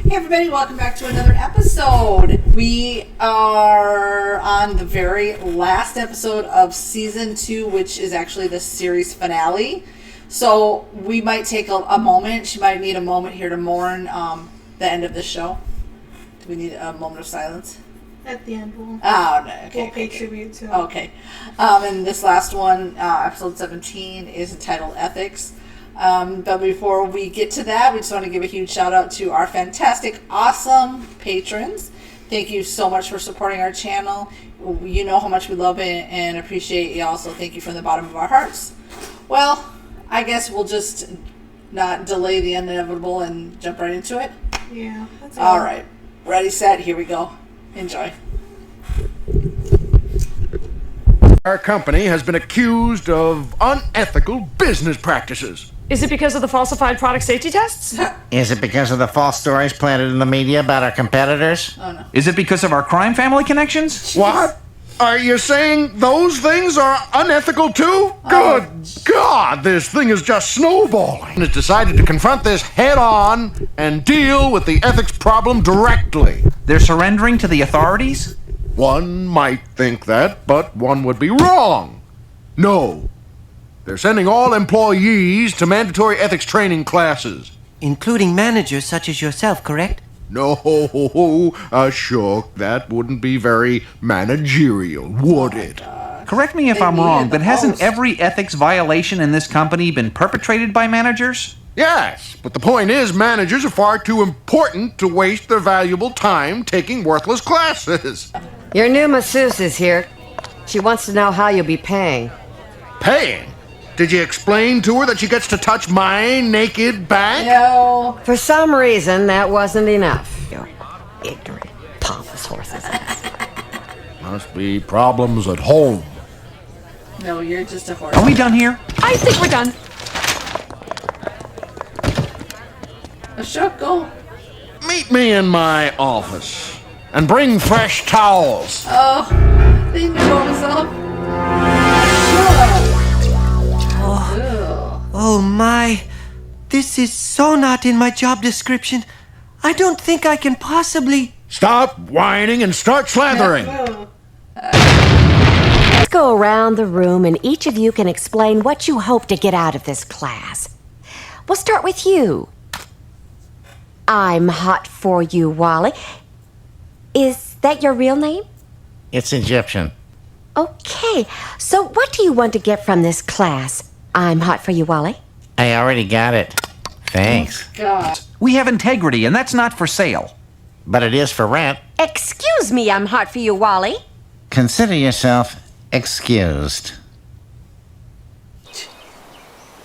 Hey everybody, welcome back to another episode. We are on the very last episode of season 2, which is actually the series finale. So we might take a moment. She might need a moment here to mourn the end of the show. Do we need a moment of silence? At the end, we'll pay tribute to him. Okay. And this last one, episode 17, is entitled Ethics. But before we get to that, we just want to give a huge shout out to our fantastic, awesome patrons. Thank you so much for supporting our channel. You know how much we love it and appreciate you. Also, thank you from the bottom of our hearts. Well, I guess we'll just not delay the inevitable and jump right into it. Yeah, that's all right. Ready, set, here we go. Enjoy. Our company has been accused of unethical business practices. Is it because of the falsified product safety tests? Is it because of the false stories planted in the media about our competitors? Oh, no. Is it because of our crime family connections? What? Are you saying those things are unethical too? Good God, this thing is just snowballing. It's decided to confront this head on and deal with the ethics problem directly. They're surrendering to the authorities? One might think that, but one would be wrong. No. They're sending all employees to mandatory ethics training classes. Including managers such as yourself, correct? No, Shook, that wouldn't be very managerial, would it? Correct me if I'm wrong, but hasn't every ethics violation in this company been perpetrated by managers? Yes, but the point is managers are far too important to waste their valuable time taking worthless classes. Your new masseuse is here. She wants to know how you'll be paying. Paying? Did you explain to her that she gets to touch my naked back? No. For some reason, that wasn't enough. You ignorant, pompous horse's ass. Must be problems at home. No, you're just a horse. Are we done here? I think we're done. Shook, go. Meet me in my office and bring fresh towels. Oh, they knew what was up. Oh my, this is so not in my job description. I don't think I can possibly... Stop whining and start slathering. Let's go around the room and each of you can explain what you hope to get out of this class. We'll start with you. I'm hot for you, Wally. Is that your real name? It's Egyptian. Okay, so what do you want to get from this class? I'm hot for you, Wally. I already got it. Thanks. God. We have integrity, and that's not for sale. But it is for rent. Excuse me, I'm hot for you, Wally. Consider yourself excused.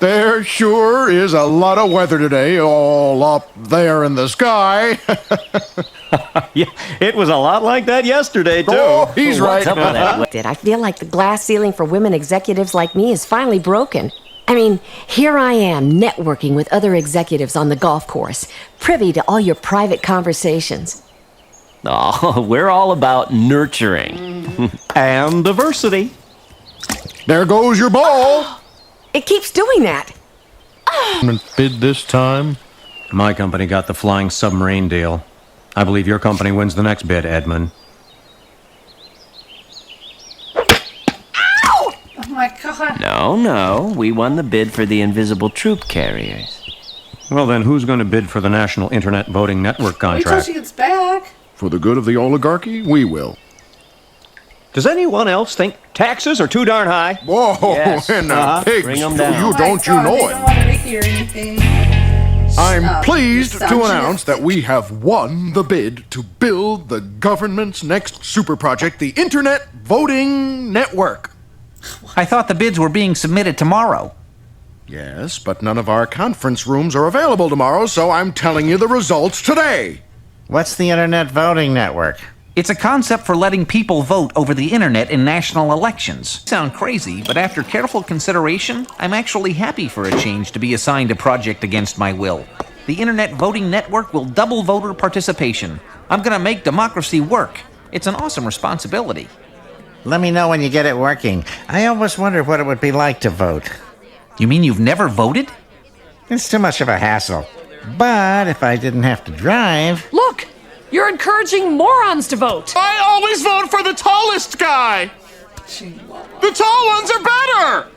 There sure is a lot of weather today, all up there in the sky. Yeah, it was a lot like that yesterday, too. Oh, he's right. I feel like the glass ceiling for women executives like me is finally broken. I mean, here I am networking with other executives on the golf course, privy to all your private conversations. Oh, we're all about nurturing. And diversity. There goes your ball. It keeps doing that. Bid this time. My company got the flying submarine deal. I believe your company wins the next bid, Edmund. Oh my God. No, we won the bid for the invisible troop carriers. Well, then who's going to bid for the National Internet Voting Network Wait till contract? she gets back. For the good of the oligarchy, we will. Does anyone else think taxes are too darn high? Whoa, Yes. and the pigs, Bring 'em you down. don't you know They it. don't want her to hear anything. I'm pleased to misogynist. announce that we have won the bid to build the government's next super project, the Internet Voting Network. I thought the bids were being submitted tomorrow. Yes, but none of our conference rooms are available tomorrow, so I'm telling you the results today. What's the Internet Voting Network? It's a concept for letting people vote over the internet in national elections. Sound crazy, but after careful consideration, I'm actually happy for a change to be assigned a project against my will. The Internet Voting Network will double voter participation. I'm gonna make democracy work. It's an awesome responsibility. Let me know when you get it working. I always wondered what it would be like to vote. You mean you've never voted? It's too much of a hassle. But if I didn't have to drive... Look, you're encouraging morons to vote. I always vote for the tallest guy. The tall ones are better.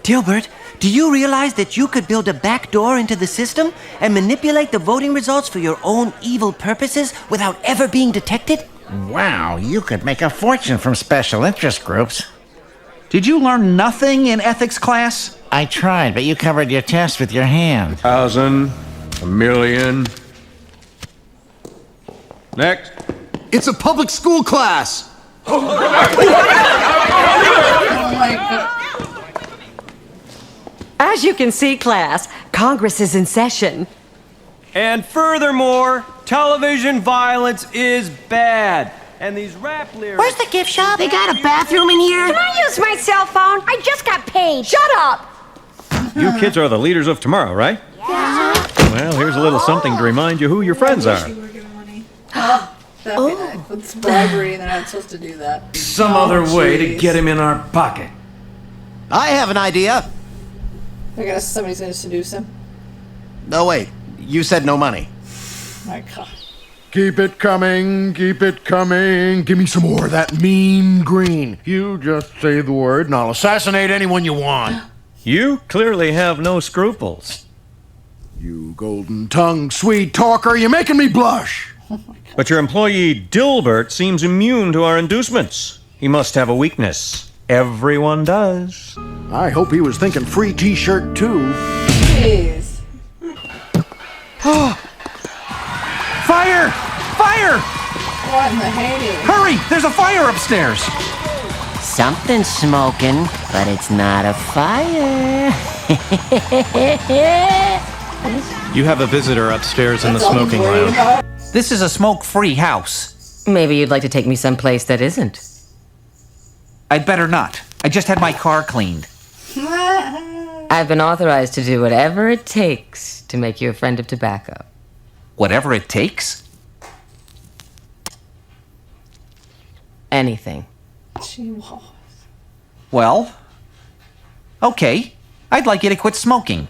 Dilbert, do you realize that you could build a back door into the system and manipulate the voting results for your own evil purposes without ever being detected? Wow, you could make a fortune from special interest groups. Did you learn nothing in ethics class? I tried, but you covered your test with your hand. 1,000, 1,000,000. Next. It's a public school class. Oh my god. As you can see, class, Congress is in session. And furthermore, television violence is bad. And these rap lyrics... Where's the gift shop? They got a bathroom in here? Can I use my cell phone? I just got paid. Shut up! You kids are the leaders of tomorrow, right? Yeah. Well, here's a little something to remind you who your friends are. That'd be nice. It's bribery, and they're not supposed to do that. Some other way to get him in our pocket. I have an idea. Somebody's gonna seduce him. No, wait. You said no money. My god. Keep it coming, keep it coming. Give me some more of that mean green. You just say the word and I'll assassinate anyone you want. You clearly have no scruples. You golden-tongued sweet talker, you're making me blush. But your employee Dilbert seems immune to our inducements. He must have a weakness. Everyone does. I hope he was thinking free t-shirt too. Jeez. Fire! Fire! What in the Hades? Hurry! There's a fire upstairs! Something's smoking, but it's not a fire. You have a visitor upstairs in the That's all he's smoking worried lounge. about? This is a smoke-free house. Maybe you'd like to take me someplace that isn't. I'd better not. I just had my car cleaned. I've been authorized to do whatever it takes to make you a friend of tobacco. Whatever it takes? Anything. Well, okay. I'd like you to quit smoking.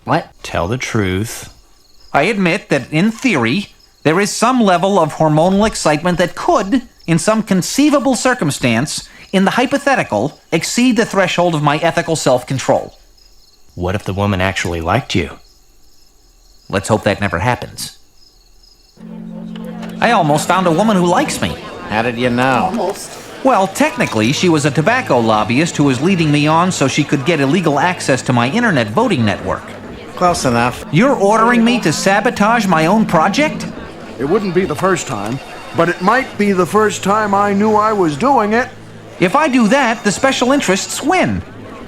What? Tell the truth. I admit that, in theory, there is some level of hormonal excitement that could, in some conceivable circumstance, in the hypothetical, exceed the threshold of my ethical self-control. What if the woman actually liked you? Let's hope that never happens. I almost found a woman who likes me. How did you know? Almost. Well, technically, she was a tobacco lobbyist who was leading me on so she could get illegal access to my internet voting network. Close enough. You're ordering me to sabotage my own project? It wouldn't be the first time, but it might be the first time I knew I was doing it. If I do that, the special interests win.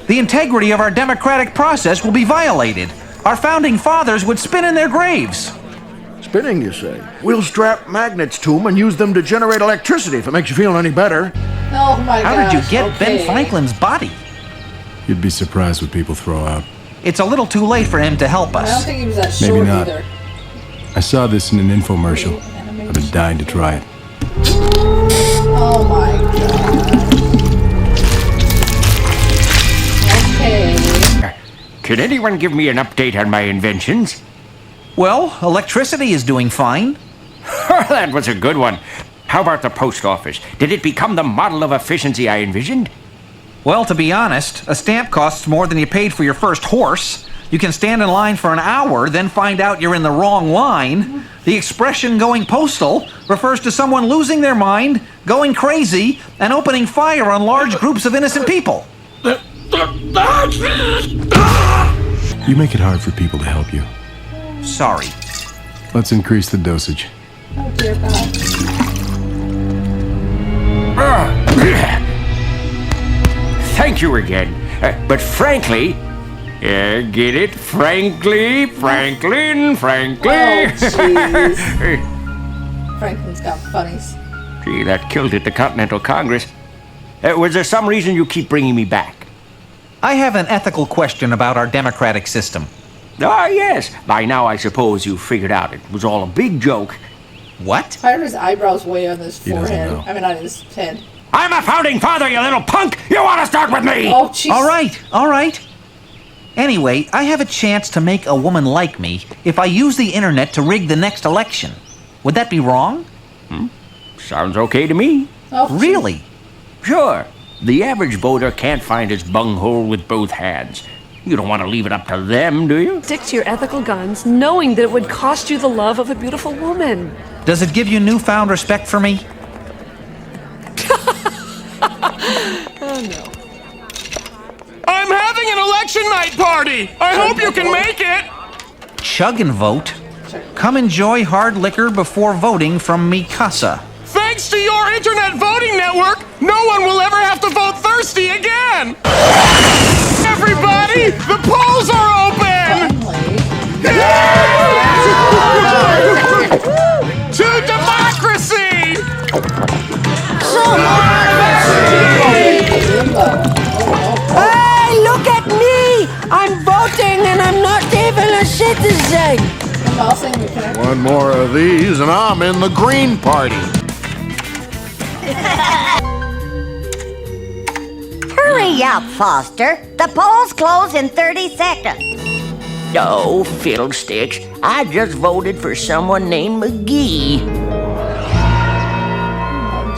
The integrity of our democratic process will be violated. Our founding fathers would spin in their graves. Spinning, you say? We'll strap magnets to them and use them to generate electricity if it makes you feel any better. Oh my god. How did you get Ben Franklin's body? You'd be surprised what people throw out. It's a little too late for him to help I don't us. think he was that Maybe short not. either. I saw this in an infomercial. I've been dying to try it. Oh my god. Okay. Can anyone give me an update on my inventions? Well, electricity is doing fine. That was a good one. How about the post office? Did it become the model of efficiency I envisioned? Well, to be honest, a stamp costs more than you paid for your first horse. You can stand in line for an hour, then find out you're in the wrong line. The expression going postal refers to someone losing their mind, going crazy, and opening fire on large groups of innocent people. You make it hard for people to help you. Sorry. Let's increase the dosage. Oh dear god. Thank you again. But frankly, get it? Frankly, Franklin. Oh jeez. Franklin's got funnies. Gee, that killed it, the Continental Congress. Was there some reason you keep bringing me back? I have an ethical question about our democratic system. Ah, yes. By now, I suppose you've figured out it was all a big joke. What? Why are his eyebrows way on his He doesn't forehead? know. I mean, on his head. I'm a founding father, you little punk! You want to start with me? Oh, jeez. All right. Anyway, I have a chance to make a woman like me if I use the internet to rig the next election. Would that be wrong? Sounds okay to me. Oh, Really? Sure. The average voter can't find his bunghole with both hands. You don't want to leave it up to them, do you? Stick to your ethical guns, knowing that it would cost you the love of a beautiful woman. Does it give you newfound respect for me? Oh, no. I'm having an election night party! I hope you can make it! Chug-n-Vote? Come enjoy hard liquor before voting from mi casa. Thanks to your internet voting network, no one will ever have to vote thirsty again! Everybody, the polls are open! To democracy! Hey, look at me! I'm voting and I'm not even a citizen! One more of these and I'm in the Green Party. Hurry up, Foster. The polls close in 30 seconds. Oh, fiddlesticks. I just voted for someone named McGee.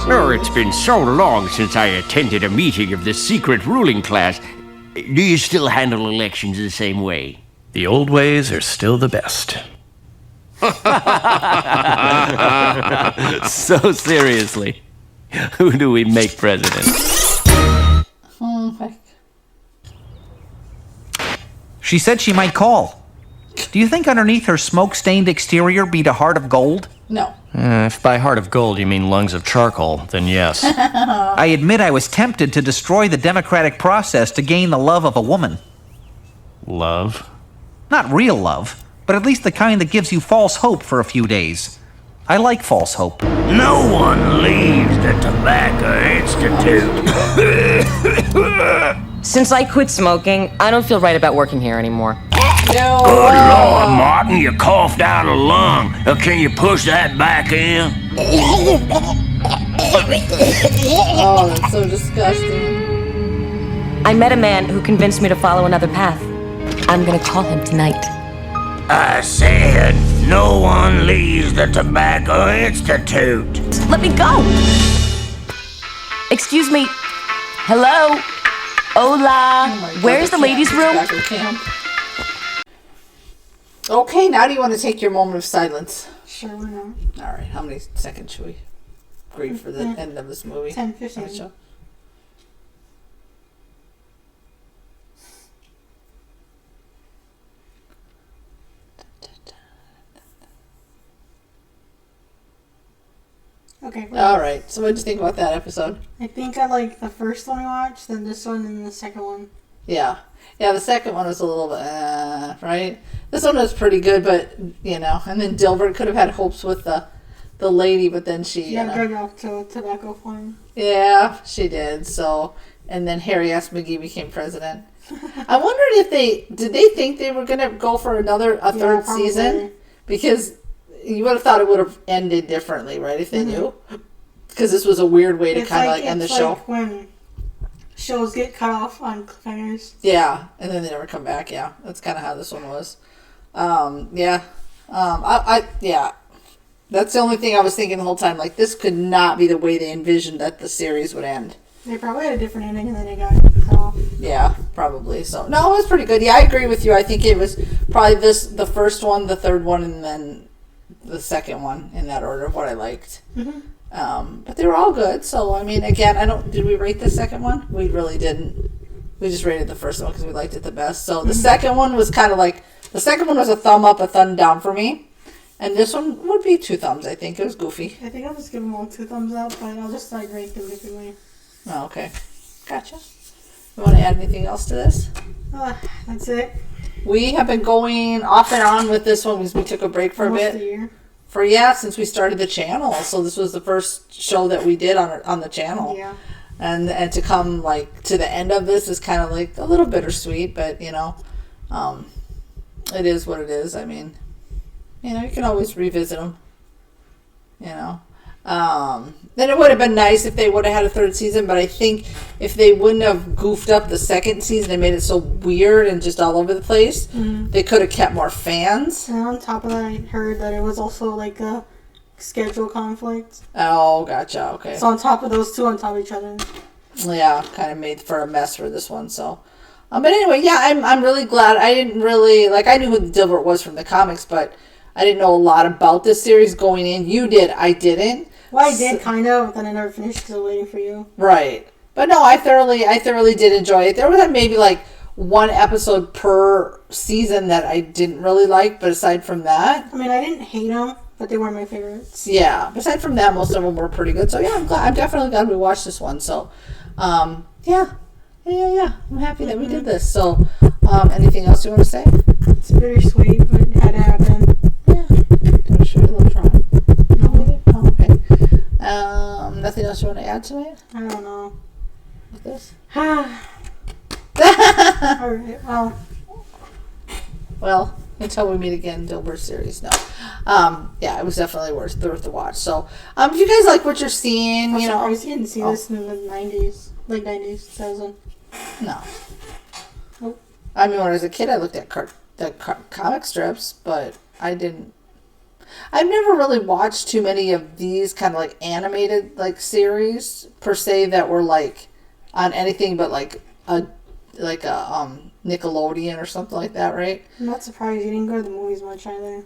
Oh, it's been so long since I attended a meeting of the secret ruling class. Do you still handle elections the same way? The old ways are still the best. So seriously, who do we make president? She said she might call. Do you think underneath her smoke-stained exterior beat a heart of gold? No. If by heart of gold you mean lungs of charcoal, then yes. I admit I was tempted to destroy the democratic process to gain the love of a woman. Love? Not real love, but at least the kind that gives you false hope for a few days. I like false hope. No one leaves the Tobacco Institute. Since I quit smoking, I don't feel right about working here anymore. Good Lord, Martin, you coughed out a lung. Can you push that back in? Oh, that's so disgusting. I met a man who convinced me to follow another path. I'm gonna call him tonight. I said no one leaves the Tobacco Institute. Let me go! Excuse me. Hello? Hola. Where's the ladies' room? Okay, now do you want to take your moment of silence? Sure, why not? All right, how many seconds should we agree for the end of this movie? 10, 15. Gotcha. Okay. All right, so what did you think about that episode? I think I like the first one we watched, then this one, and the second one. Yeah. Yeah, the second one was a little bit, right? This one was pretty good, but, you know, and then Dilbert could have had hopes with the lady, but then she... got drugged off to tobacco farm. Yeah, she did, so... And then Harry S. McGee became president. I wondered if did they think they were going to go for a third season? Because you would have thought it would have ended differently, right, if they knew? Because this was a weird way to kind of like end the show. It's like when shows get cut off on cliffhangers. Yeah, and then they never come back. Yeah, that's kind of how this one was. Yeah, that's the only thing I was thinking the whole time. Like, this could not be the way they envisioned that the series would end. They probably had a different ending, and then they got cut off. Yeah, probably. So no, it was pretty good. Yeah, I agree with you. I think it was probably the first one, the third one, and then the second one in that order of what I liked. But they were all good. So I mean, again, did we rate the second one? We really didn't. We just rated the first one because we liked it the best. So the second one was kind of like, the second one was a thumb up, a thumb down for me. And this one would be 2 thumbs, I think. It was goofy. I think I'll just give them all 2 thumbs up, but I'll just like rate them differently. Oh, okay. Gotcha. You want to add anything else to this? That's it. We have been going off and on with this one because we took a break for Almost a bit. a year. Since we started the channel. So this was the first show that we did on the channel. Yeah. And to come like to the end of this is kind of like a little bittersweet, but you know, it is what it is. I mean, you know, you can always revisit them. You know, Then it would have been nice if they would have had a third season, but I think if they wouldn't have goofed up the second season and made it so weird and just all over the place, they could have kept more fans. And on top of that, I heard that it was also like a schedule conflict. Oh, gotcha. Okay. So on top of those two, on top of each other. Yeah, kind of made for a mess for this one. So, but anyway, yeah, I'm really glad. I didn't really I knew who Dilbert was from the comics, but I didn't know a lot about this series going in. You did, I didn't. Well, I did kind of, but then I never finished because I was waiting for you. Right, but no, I thoroughly did enjoy it. There was maybe like one episode per season that I didn't really like, but aside from that, I mean, I didn't hate them, but they weren't my favorites. Yeah, aside from that, most of them were pretty good. So yeah, I'm definitely glad we watched this one. So, yeah. I'm happy that we did this. So, anything else you want to say? It's bittersweet, but it had to happen. Yeah. Should we look wrong? No. Okay. Nothing else you want to add tonight? I don't know. With this? Alright, well, until we meet again, Dilbert series. No. Yeah, it was definitely worth the watch. So, if you guys like what you're seeing, you know. I was didn't see this in the 90s. Like 90s, 2000. No. Nope. I mean, when I was a kid, I looked at comic strips, but I didn't. I've never really watched too many of these kind of like animated series per se that were like on anything but like a Nickelodeon or something like that, right? I'm not surprised you didn't go to the movies much either.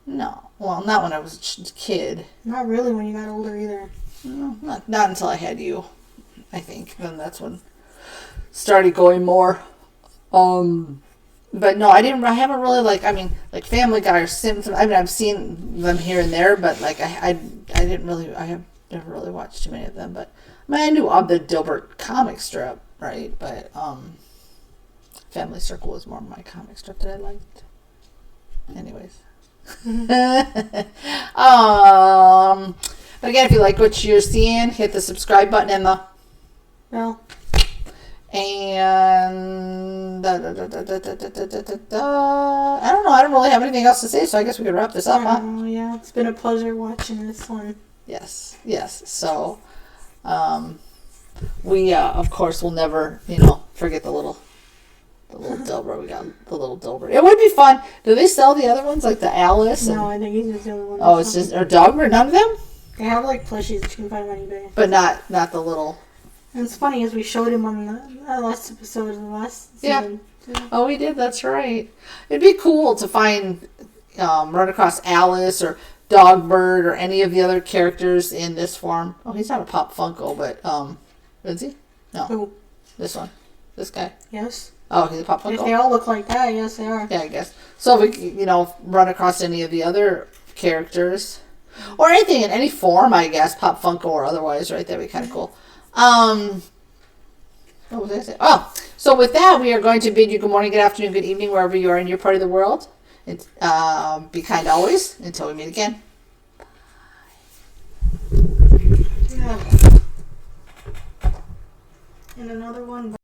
No, well, not when I was a kid. Not really when you got older either. No, not until I had you. I think then that's when started going more. But no, I haven't really like Family Guy or Simpsons. I mean, I've seen them here and there, but like I have never really watched too many of them. But I mean, I knew of the Dilbert comic strip, right? But Family Circle was more my comic strip that I liked. Anyways. But again, if you like what you're seeing, hit the subscribe button and the bell. And I don't know. I don't really have anything else to say, so I guess we could wrap this up, huh? Oh yeah, it's been a pleasure watching this one. Yes. So, we of course will never, forget the little Dilbert. We got the little Dilbert. It would be fun. Do they sell the other ones like the Alice? No, I think he's just the only one. Oh, it's just or Dogbert. None of them. They have like plushies that you can find on eBay, but not the little. And it's funny, as we showed him on the last episode of the last season. Yeah. Oh, we did. That's right. It'd be cool to find, run across Alice or Dogbert or any of the other characters in this form. Oh, he's not a Pop Funko, but is he? No. Who? This one. This guy. Yes. Oh, he's a Pop Funko. If they all look like that, yes, they are. Yeah, I guess. So if we, run across any of the other characters or anything in any form, I guess, Pop Funko or otherwise, right? That'd be kind of cool. What was I saying? Oh, so with that, we are going to bid you good morning, good afternoon, good evening, wherever you are in your part of the world. And, be kind always until we meet again. Yeah. And another one.